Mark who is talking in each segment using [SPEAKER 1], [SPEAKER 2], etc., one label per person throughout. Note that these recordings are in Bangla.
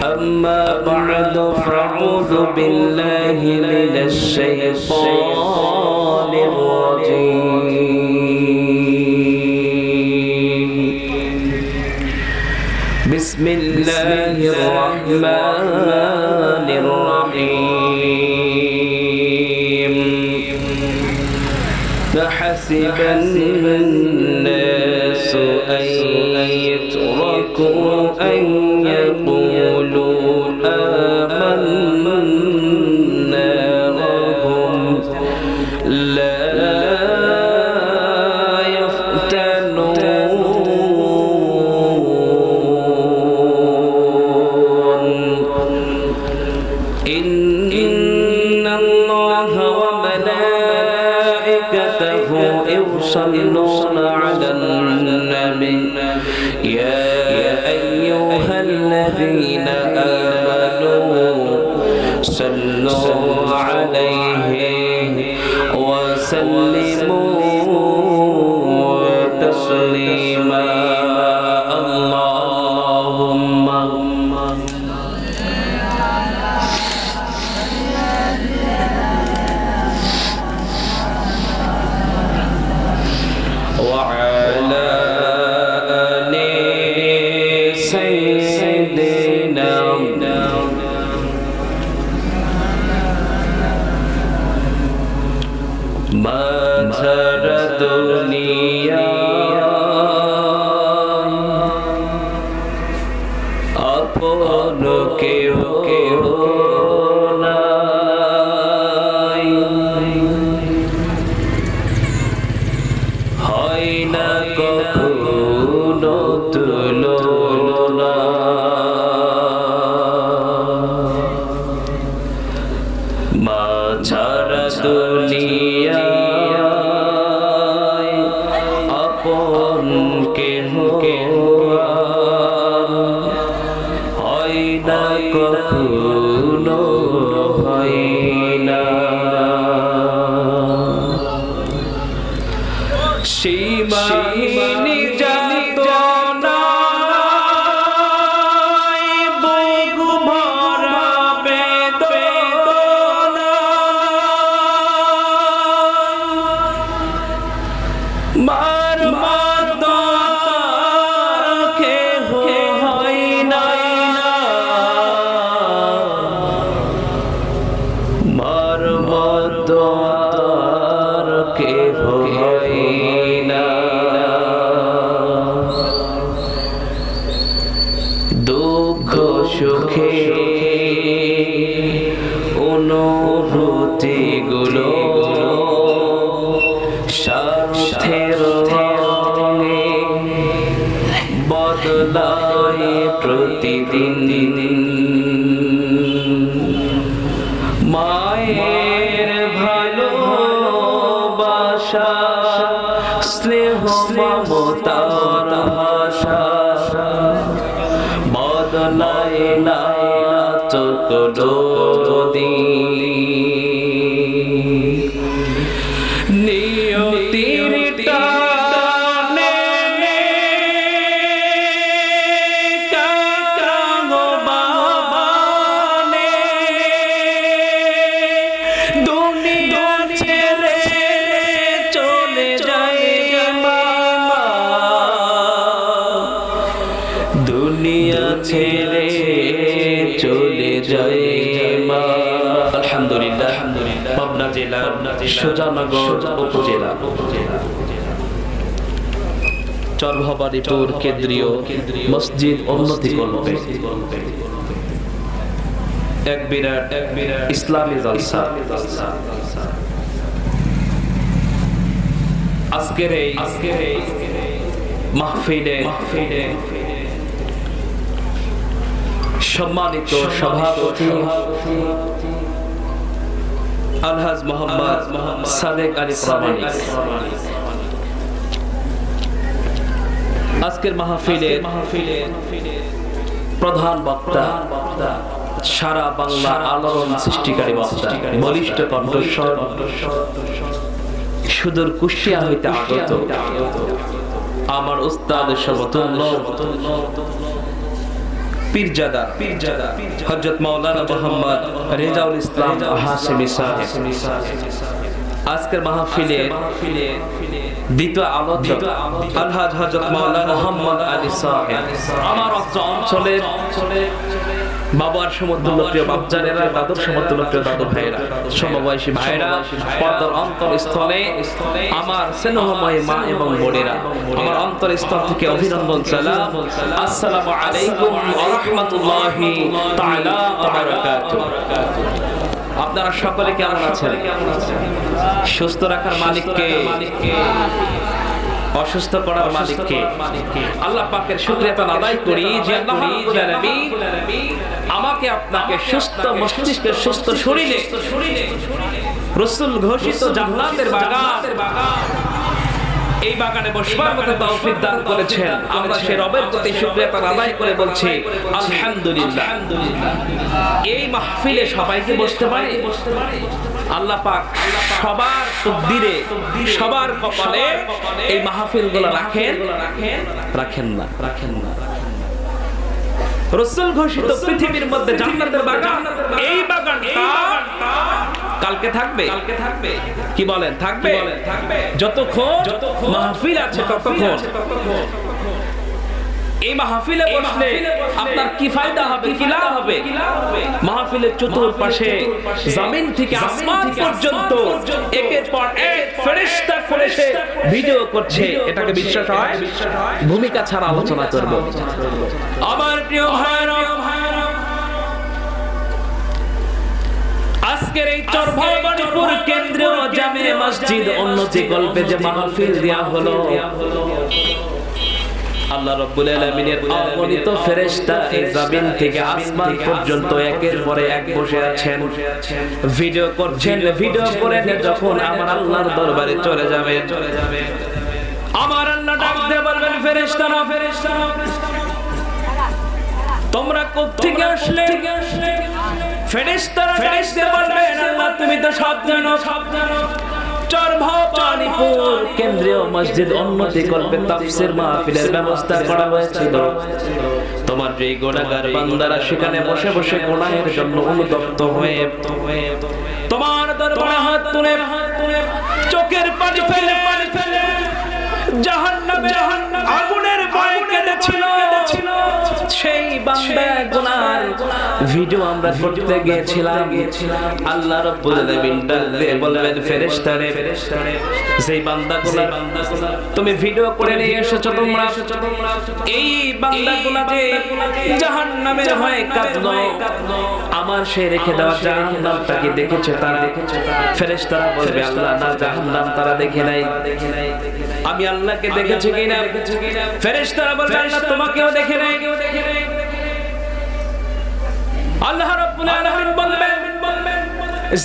[SPEAKER 1] أما بعد فأعوذ بالله من الشيطان الرجيم بسم الله الرحمن الرحيم فحسب الناس أن يتركوا أن يقولوا آمنا وهم لا يفتنون إن الله وملائكته يصلون على النبي يا أيها الذين آمنوا صلوا عليه وسلموا تسليما اللهم وعلى آل سيدنا ما ترى دنيا আপন কেউ কেউ নাই হয় না কখনো তুলনা মা ছাড়া দুনিয়ায় আপন কেহ কেহ হয় না কখনো হয় না সীমাহীন যাতনায় বুক ভরা বেদনায় মার মাতার কেহ হয় না মার মাতার কেহ হয় না দুঃখ সুখে অনুভূতি গুলো স্বার্থের রঙে বদলায় প্রতিদিন মায়ের ভালোবাসা স্নেহ মমতার ভাষা বদলায় না তো কোনদিন নিয়তির টানে কাকাবানে দুনিয়া ছেড়ে চলে যায় মা দুনিয়া ছেড়ে চলে যায় মা আলহামদুলিল্লাহ পাবনা জেলা সুজানগর উপজেলা চরভাবাড়িপুর কেন্দ্রীয় মসজিদ উন্নতি কল্পে এক বিরাট ইসলামী জলসা আজকের এই মাহফিলে সম্মানিত সভাপতি আলহাজ মোহাম্মদ সাদেক আলী প্রামাণিক আজকের মাহফিলে প্রধান বক্তা সারা বাংলার আলোড়ন সৃষ্টিকারী বক্তা বলিষ্ঠ কণ্ঠস্বর সুদূর কুষ্টিয়া হইতে আগত আমার উস্তাদ সমতুল্য পীরজাদা হযরত মাওলানা মুহাম্মদ রেজাউল ইসলাম হাশেমি সাহেব আজকের মাহফিলে দ্বিতীয় আলোচক আলহাজ হযরত মাওলানা মুহাম্মদ আলী সাহেব আমার অঞ্চলের বাবার সমতুল্য প্রিয় বাপজানেরা, দাদুর সমতুল্য প্রিয় দাদু ভাইরা, সমবয়সী ভাইরা, পর্দার অন্তরস্থলে আমার স্নেহময় মা এবং বোনেরা, আমার অন্তরস্থল থেকে অভিনন্দন সালাম, আসসালামু আলাইকুম ওয়া রাহমাতুল্লাহি তাআলা ওয়া বারাকাতুহু। আপনারা সকলে কেমন আছেন? সুস্থ রাখার মালিককে, অসুস্থ করার মালিককে আল্লাহ পাকের শুকরিয়া আদায় করি যে আল্লাহ রাব্বুল আলামিন আমাকে আপনাকে সুস্থ মস্তিষ্কে, সুস্থ শরীরে রাসূল ঘোষিত জান্নাতের বাগান, এই বাগানে বসবার মতো তৌফিক দান করেছেন। আমরা সে রবের প্রতি শুকরিয়া আদায় করে বলছি আলহামদুলিল্লাহ। এই মাহফিলে সবাইকে বসতে পারে আল্লাহ পাক সবার তকদিরে, সবার কপালে এই মাহফিলগুলো রাখেন না। রাসূল ঘোষিত পৃথিবীর মধ্যে জান্নাতের বাগান, এই বাগানটা কালকে থাকবে। কি বলেন? থাকবে। যতক্ষণ মাহফিল আছে ততক্ষণ। এই মাহফিলে বসলে আপনার কি ফায়দা হবে, কি লাভ হবে? মাহফিলের চতুর্পাশে জমিন থেকে আসমান পর্যন্ত একের পর এক ফেরেশতা ভিডিও করছে। এটাকে বিশ্বাস হয়? ভূমিকা ছাড়া আলোচনা করব। আমার প্রিয় ভাইরা, আজকের এই চরভবানীপুর কেন্দ্রীয় জামে মসজিদ উন্নতি গল্পে যে মাহফিল দেয়া হলো, আল্লাহ রাব্বুল আলামিনের অগণিত ফেরেশতা এই জমিন থেকে আসমান পর্যন্ত একের পর এক বসে আছেন, ভিডিও করছেন। ভিডিও করে যখন আমার আল্লাহর দরবারে চলে যাবে, আমার আল্লাহ ডাক দিয়ে বলবেন, ফেরেশতারা তোমরা কোত্থেকে আসলে? ফেরেশতারা ডাক দিয়ে বলবেন, আল্লাহ তুমি তো সব জানো। চরভবানীপুর কেন্দ্রীয় মসজিদ উন্নতি কল্পে তাফসীর মাহফিলের ব্যবস্থা করা হয়েছিল। তোমার যে গুনাহগার বান্দারা সেখানে বসে বসে গুনাহের জন্য অনুতপ্ত হয়ে তোমার দরবারে হাত তুলে চোখের পানি ফেলে জাহান্নামে আগুনের ভয়ে কেঁদেছিল। সেই বান্দা গুনার ভিডিও আমরা করতে গিয়েছিলাম। আল্লাহ রাব্বুল আলামিন ডাক দিয়ে বলবেন, ফেরেশতারে সেই বান্দাগুলো তুমি ভিডিও করে নিয়ে এসেছো, তোমরা এই বান্দাগুলো যে জাহান্নামের ভয়ে কাঁদলো, আমার সেই রেখে দেওয়া জাহান্নামটাকে দেখেছে তারা? ফেরেশতারা বলবে, আল্লাহ না, জাহান্নাম তারা দেখে নাই, আমি আল্লাহকে দেখেছি কিনা? ফেরেশতারা বলবে, আল্লাহ তোমাকেও দেখে নাই। আল্লাহ রাব্বুল আলামিন বলবেন,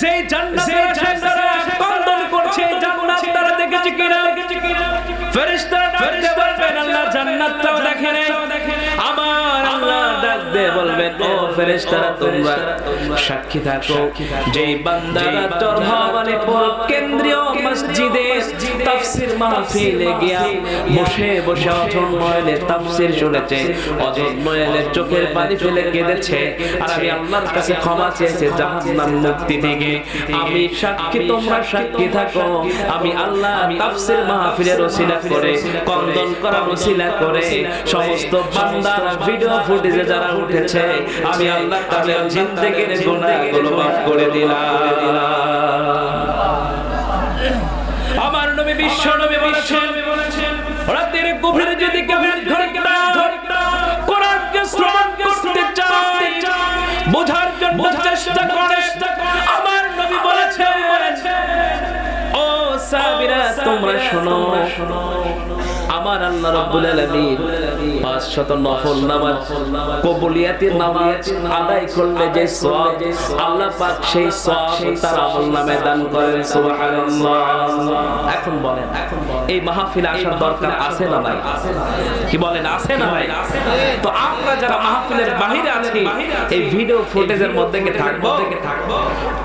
[SPEAKER 1] যে জান্নাতের তারা কন্দন করছে, জান্নাত তারা দেখেছে কিনা? ফেরেশতারা বলবেন, আল্লাহ জান্নাতটাও দেখে নাই। আমার আল্লাহ ডাক দিয়ে বলবেন, ও ফেরেশতারা তোমরা সাক্ষী থাকো, যে বান্দারা চরভবানীপুর কেন্দ্রীয় মসজিদে তাফসীর মাহফিলে গিয়া বসে বসে অজন্ময়নে তাফসীর শুনেছে, অজন্ময়নে চোখের পানি ফেলে কেঁদেছে, আর আমি আল্লাহর কাছে ক্ষমা চেয়েছে জাহান্নাম মুক্তি থেকে, আমি সাক্ষী, তোমরা সাক্ষী থাকো। আমি আল্লাহ তাফসীর মাহফিলের ওসিলা করে, কন্দন করা ওসিলা করে সমস্ত বান্দার ভিডিও ফুটেজে যারা উঠেছে, আমি আল্লাহ তাদের জিন্দেগির গুনাহগুলো মাফ করে দিলাম। আমার নবী, বিশ্ব নবী বলেছেন, রাতের গভীরে যদি কেউ ঘন্টা কোরআনকে শ্রবণ করতে চায়, বোঝার জন্য চেষ্টা করে, আমার নবী বলেছেন, ও সাহাবীরা তোমরা শোনো, আমার আল্লাহ রাব্বুল আলামিন 500 নফল নামাজ, কবুলিয়াতের নামাজ আদায় করলে যে সওয়াব, আল্লাহ পাক সেই সওয়াব তার আমলনামায় দান করেন। সুবহানাল্লাহ। এখন বলেন, এই মাহফিলে আসার দরকার আছে না নাই? কি বলেন, আছে না নাই? তো আমরা যারা মাহফিলের বাহিরে আছি, এই ভিডিও ফুটেজের মধ্যে কি থাকবো?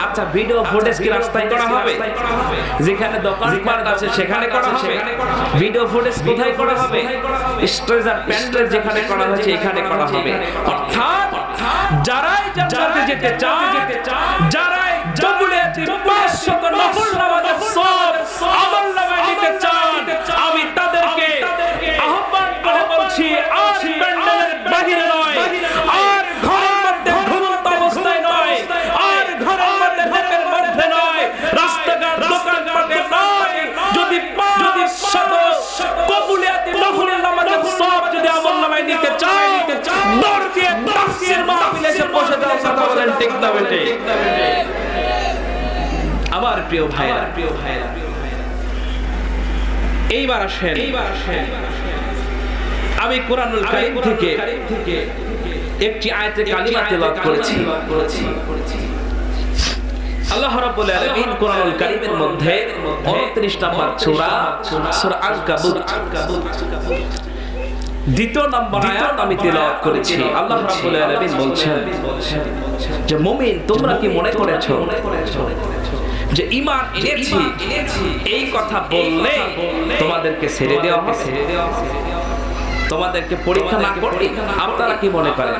[SPEAKER 1] আচ্ছা, ভিডিও ফুটেজ কি রাস্তায় করা হবে? যেখানে দোকানপাট আছে সেখানে করা হবে? ভিডিও ফুটেজ কোথায় করা হবে? স্ট্রেজার প্যান্ডেল যেখানে করা হয়েছে এখানে করা হবে। অর্থাৎ যারাই জান্নাতে যেতে চান, যারাই কবুলে 500 নফল নামাজের সওয়াব আমলনামায় নিতে চান, আমি তাদেরকে আহ্বান করে বলছি, আর প্যান্ডেলের বাহিরে নয়, আর ঘরের মধ্যে ঘুমন্ত অবস্থায় নয়, আর ঘরের মধ্যে ঢোকের মধ্যে নয়, রাস্তাঘাট দোকানপাটে নয়, যদি 500 কবুলিয়াতি নফল নামাজের সওয়াব যদি আমলনামায় নিতে চান, দৌড় দিয়ে তাফসীর মাহফিলে এসে বসে যাও। কথা বলেন ঠিক না বেটে? আমার প্রিয় ভাইরা, এইবার আসেন, আমি কোরআনুল কারীম থেকে একটি আয়াতে কালিমা তেলাওয়াত করেছি। আল্লাহ রাব্বুল আলামিন কোরআনুল কারীমের মধ্যে 29 নম্বর সূরা সূরা আল-কাবুত দ্বিতীয় নম্বর আয়াত আমি তেলাওয়াত করেছি। আল্লাহ রাব্বুল আলামিন বলছেন যে মুমিন তোমরা কি মনে করেছো যে ঈমান এনেছি এই কথা বললে তোমাদেরকে ছেড়ে দেওয়া হবে, তোমাদেরকে পরীক্ষা না করে? আপনারা কি মনে করেন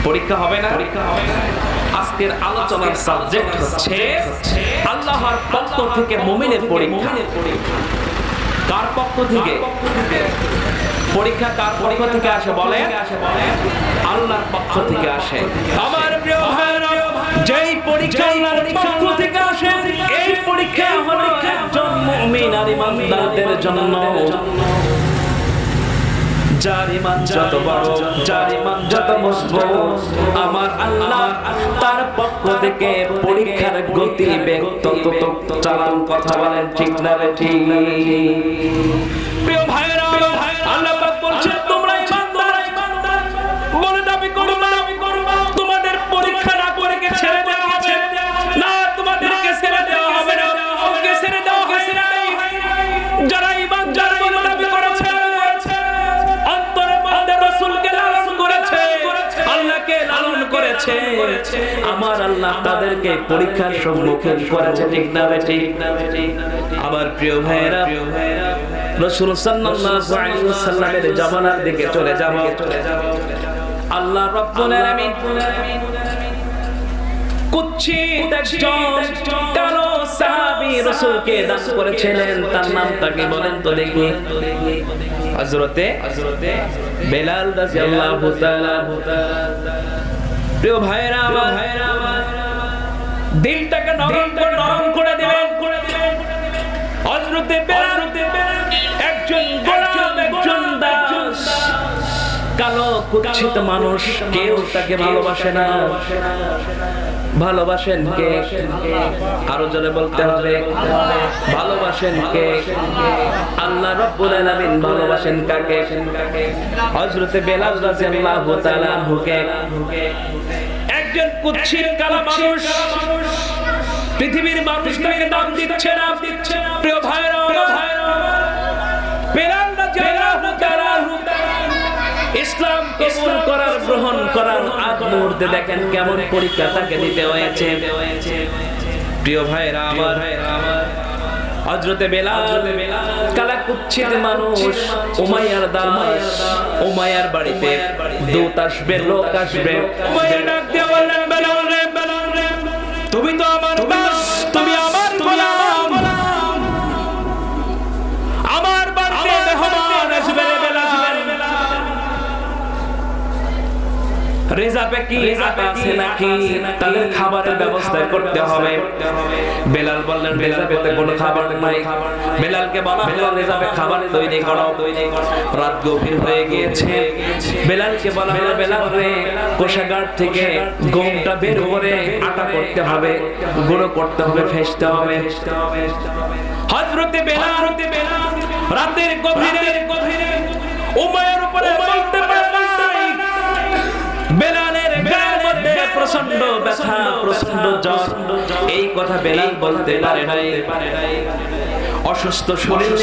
[SPEAKER 1] পরীক্ষা হবে না? আজকের আলোচনার সাবজেক্ট হচ্ছে আল্লাহর পক্ষ থেকে মুমিনের পরীক্ষা। কার পক্ষ থেকে পরীক্ষা? কার পক্ষ থেকে আসে বলে? আল্লাহর পক্ষ থেকে আসে। আমার প্রিয় ভাইরা, যেই পরীক্ষা আল্লাহর পক্ষ থেকে আসে, এই পরীক্ষা হলো একজন মুমিন আর ঈমানদারদের জন্য। যার ঈমান যত বড়, যার ঈমান যত মজবুত, আমার আল্লাহ তার পক্ষ থেকে পরীক্ষার গতি বেগ তত চালান। কথা বলেন ঠিক না ঠিক? প্রিয় ভাইরা, আল্লাহ পাক বলছেন তোমরা ঈমানদার বলে দাবি করবা, তোমাদের পরীক্ষা না করে কে ছেড়ে দেওয়া হবে না? তোমাদেরকে ছেড়ে দেওয়া হবে না। ওকে ছেড়ে দেওয়া হয়েছে না? যারা ঈমানদার বলে দাবি করেছে, অন্তরের মধ্যে রাসূলকে লালন করেছে, আল্লাহকে লালন করেছে, আমার আল্লাহ তাদেরকে পরীক্ষার সম্মুখীন করেছে। ঠিক না বেঠিক? আমার প্রিয় ভাইরা, রাসূল সাল্লাল্লাহু আলাইহি ওয়াসাল্লামের জামানার দিকে চলে যাব। আল্লাহ রাব্বুল আলামিন কুচ্ছিত একজন কালো সাহাবী রাসূলকে দান করেছিলেন। তার নামটা কি বলেন তো দেখি? হযরতে বেলাল রাদিয়াল্লাহু তাআলা। প্রিয় ভাইরা, আমার দিলটাকে নরম করে দিবেন। হযরতে বেলাল একজন গোলাম, একজন দাস, কালো কুচ্ছিত মানুষ, কেউ তাকে ভালোবাসে না। ভালোবাসেন কে? আরো জোরে বলতে হবে, ভালোবাসেন কে? আল্লাহ রাব্বুল আলামিন ভালোবাসেন কাকে? হযরতে বেলাল রাদিয়াল্লাহু তাআলা আনহুকে। একজন কুচ্ছিত কালো মানুষ, পৃথিবীর মানুষ তাকে নাম দিচ্ছে না। প্রিয় ভাইরা, বেলাল রাদিয়াল্লাহু তাআলা ইসলাম কবুল করার, গ্রহণ করার আগ মুহূর্তে দেখেন কেমন পরীক্ষা তাকে দিতে হয়েছে। প্রিয় ভাইরা আমার, হযরতে বেলাল কালা কুচ্ছিত মানুষ, উমাইয়ার দাস, উমাইয়ার বাড়িতে দূত আসবে, লোক আসবে। উমাইয়া ডাক দিয়ে বললেন, বেলাল রে, তুমি তো আমার দাস, তুমি আমার গোলাম, আমার বাড়িতে মেহমান আসবে রে বেলাল। রেজাপে কি আছে নাকি? তাদের খাবারের ব্যবস্থা করতে হবে। বেলাল বললেন, রেজাপেতে কোনো খাবার নাই। বেলালকে বলা হলো, রেজাপে খাবার তৈরি করো। রাত গভীর হয়ে গিয়েছে। বেলালকে বলা হলো, বেলাল রে, কোষাগার থেকে গমটা বের করে আটা করতে হবে, গুঁড়ো করতে হবে, ফেসতে হবে। হযরতে বেলাল রাতের গভীরে উমাইয়ার উপরে বলতে পারে, বেলালের গায়ের মধ্যে প্রচন্ড ব্যথা, প্রচন্ড জ্বর। এই কথা বেলাল বলতে পারে নাই। অসুস্থ শরীর